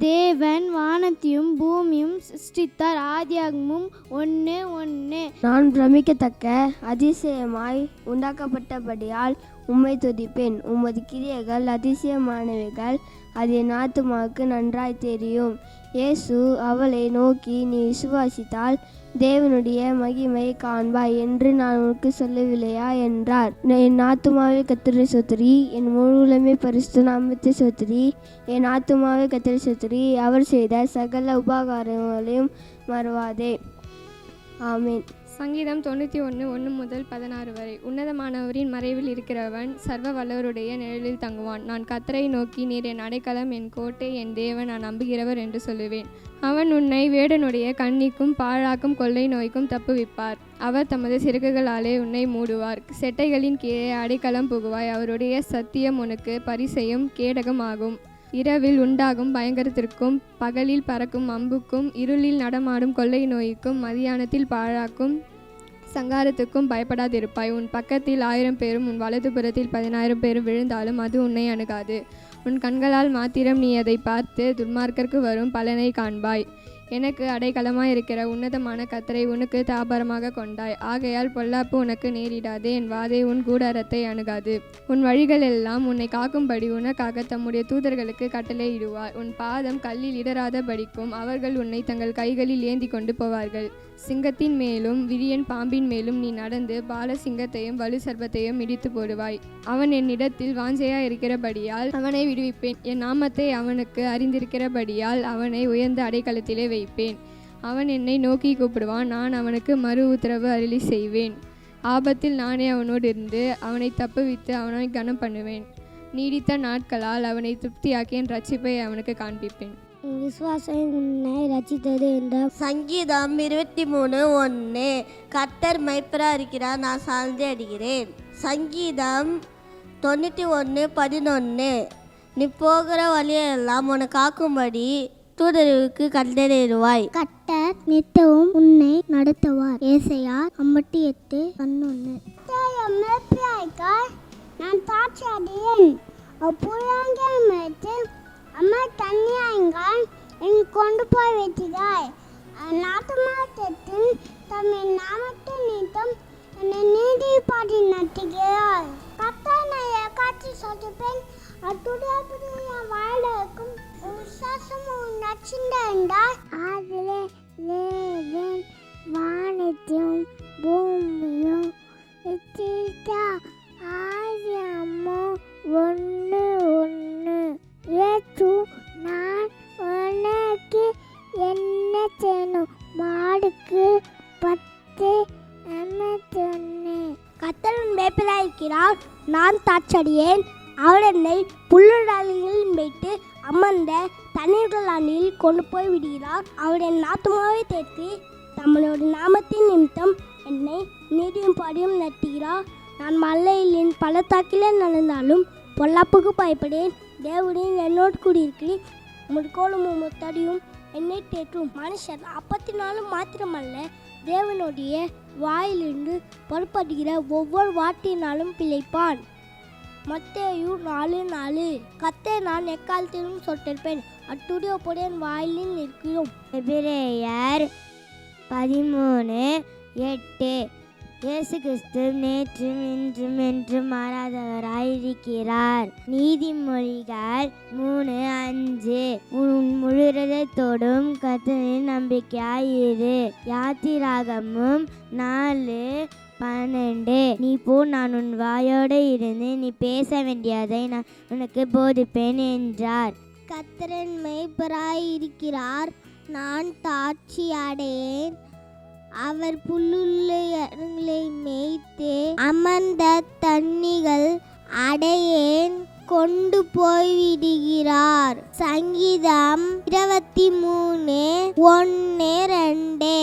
தேவன் வானத்தையும் பூமியும் சிருஷ்டித்தார். ஆதியாகமம் 1:1. நான் பிரமிக்கத்தக்க அதிசயமாய் உண்டாக்கப்பட்டபடியால் உம்மை துதிப்பேன். உமது கிரியைகள் அதிசயமானவைகள், அது என் ஆத்துமாவுக்கு நன்றாய் தெரியும். இயேசு அவளை நோக்கி, நீ விசுவாசித்தால் தேவனுடைய மகிமையை காண்பாய் என்று நான் உனக்கு சொல்லவில்லையா என்றார். என் ஆத்துமாவை கர்த்தரை ஸ்தோத்திரி, என் முழு உள்ளமே பரிசுத்த நாமத்தை ஸ்தோத்திரி. என் ஆத்துமாவை கர்த்தரை ஸ்தோத்திரி, அவர் செய்த சகல உபகாரங்களையும் மறவாதே. ஆமேன். சங்கீதம் 91:1-16 வரை. உன்னதமானவரின் மறைவில் இருக்கிறவன் சர்வ வல்லவருடைய நிழலில் தங்குவான். நான் கர்த்தரை நோக்கி, நீர் என் அடைக்கலம், என் கோட்டை, என் தேவன், நான் நம்புகிறவர் என்று சொல்லுவேன். அவன் உன்னை வேடனுடைய கண்ணிக்கும் பாழாக்கும் கொள்ளை நோய்க்கும் தப்புவிப்பார். அவர் தமது சிறகுகளாலே உன்னை மூடுவார். செட்டைகளின் கீழே அடைக்கலம் புகுவாய். அவருடைய சத்தியம் உனக்கு பரிசையும் கேடகம் ஆகும். இரவில் உண்டாகும் பயங்கரத்திற்கும், பகலில் பறக்கும் அம்புக்கும், இருளில் நடமாடும் கொள்ளை நோய்க்கும், மதியானத்தில் பாழாக்கும் சங்காரத்துக்கும் பயப்படாதிருப்பாய். உன் பக்கத்தில் 1000 பேரும் உன் வலதுபுறத்தில் 10,000 பேரும் விழுந்தாலும் அது உன்னை அணுகாது. உன் கண்களால் மாத்திரம் நீ அதை பார்த்து துன்மார்க்கருக்கு வரும் பலனை காண்பாய். எனக்கு அடைக்கலமாயிருக்கிற உன்னதமான கர்த்தரை உனக்கு தாபரமாக கொண்டாய். ஆகையால் பொல்லாப்பு உனக்கு நேரிடாது, என் வாதை உன் கூடாரத்தை அணுகாது. உன் வழிகள் எல்லாம் உன்னை காக்கும்படி உனக்காக தம்முடைய தூதர்களுக்கு கட்டளையிடுவார். உன் பாதம் கல்லில் இடராத படிக்கும். அவர்கள் உன்னை தங்கள் கைகளில் ஏந்தி கொண்டு போவார்கள். சிங்கத்தின் மேலும் விரியன் பாம்பின் மேலும் நீ நடந்து பால சிங்கத்தையும் வலு சர்ப்பத்தையும் இடித்து போடுவாய். அவன் என்னிடத்தில் வாஞ்சையா இருக்கிறபடியால் அவனை விடுவிப்பேன். என் நாமத்தை அவனுக்கு அறிந்திருக்கிறபடியால் அவனை உயர்ந்த அடைக்கலத்திலே வைப்பேன். அவன் என்னை நோக்கி கூப்பிடுவான், நான் அவனுக்கு மறு உத்தரவு அருளி செய்வேன். ஆபத்தில் நானே அவனோடு இருந்து அவனை தப்புவித்து அவனை கனம் பண்ணுவேன். நீடித்த நாட்களால் அவனை திருப்தியாக்கி என் ரட்சிப்பை அவனுக்கு காண்பிப்பேன். விசுவாசம் உன்னை ரட்சித்தது என்ற சங்கீதம் 23:1. கர்த்தர் மெய்ப்பரா இருக்கிறார், நான் சார்ந்து அடிக்கிறேன். சங்கீதம் 91:11. நீ போகிற வழியெல்லாம் உன்னை காக்கும்படி தூதருக்கு கட்டளையிடுவாய். கர்த்தர் நித்தமும் உன்னை நடத்துவார். ஏசாயா 58:11. நான் தாட்சி அடையேன். புறாங்கள் மேய்த்து அம்மா தண்ணியாய்கள் என் கொண்டு போய் வைத்தாய். நாட்டமாட்டத்தின் தம்மை நாமத்தை நீட்டம் என்னை நீதி பாடி நட்டுகிறார். கர்த்தனை காட்சி சொல்லிப்பேன். அத்துடைய வாழக்கும் விசுவாசமும் நச்சிந்த என்றால் அதிலே தேவன் வானத்தையும் பூமியும் சிருஷ்டித்தா. ஆதியாகமம் 1:1. ஏசு, நான் உனக்கு என்ன செய்யணும்? மாடுக்கு 10 சொன்னேன். கர்த்தர் மேய்ப்பராயிருக்கிறார், நான் தாட்சடியேன். அவர் என்னை புல்லுடலில் மேய்த்து அமர்ந்த தண்ணீர்களானில் கொண்டு போய் விடுகிறார். அவர் என் ஆத்துமாவை தேற்றி தம்முடைய நாமத்தின் நிமித்தம் என்னை நீதியும் பாடியும் நட்டுகிறார். நான் மலையில் என் பள்ளத்தாக்கிலே நடந்தாலும் பொல்லாப்புக்கு பயப்படேன். தேவனின் என்னோடு கூடியிருக்கிறேன். முட்கோளும் முத்தடியும் என்னை தேற்றும். மனுஷன் அப்பத்தினாலும் மாத்திரமல்ல, தேவனுடைய வாயிலிருந்து புறப்படுகிற ஒவ்வொரு வார்த்தையினாலும் பிழைப்பான். மத்தேயு 4:4. கர்த்தரை நான் எக்காலத்திலும் சொட்டிருப்பேன். அத்துடைய பொடியன் வாயிலில் இருக்கிறோம். எபிரேயர் 13:8. இயேசு கிறிஸ்து நேற்றும் இன்றும் என்றும் மாறாதவராயிருக்கிறார். நீதிமொழிகள் 3:5. உன் முழு இதயத்தோடும் கர்த்தரில் நம்பிக்கையாயிரு. யாத்திராகமம் 4:12. நீ போ, நான் உன் வாயோடு இருந்து நீ பேச வேண்டியதை நான் உனக்கு போதிப்பேன் என்றார். கர்த்தரின் மேய்ப்பராயிருக்கிறார், நான் தாட்சி அடையேன். அவர் புல்லுள்ளங்களை மேய்த்து அமர்ந்த தண்ணிகள் அடையேன் கொண்டு போய்விடுகிறார். சங்கீதம் 23:1-2.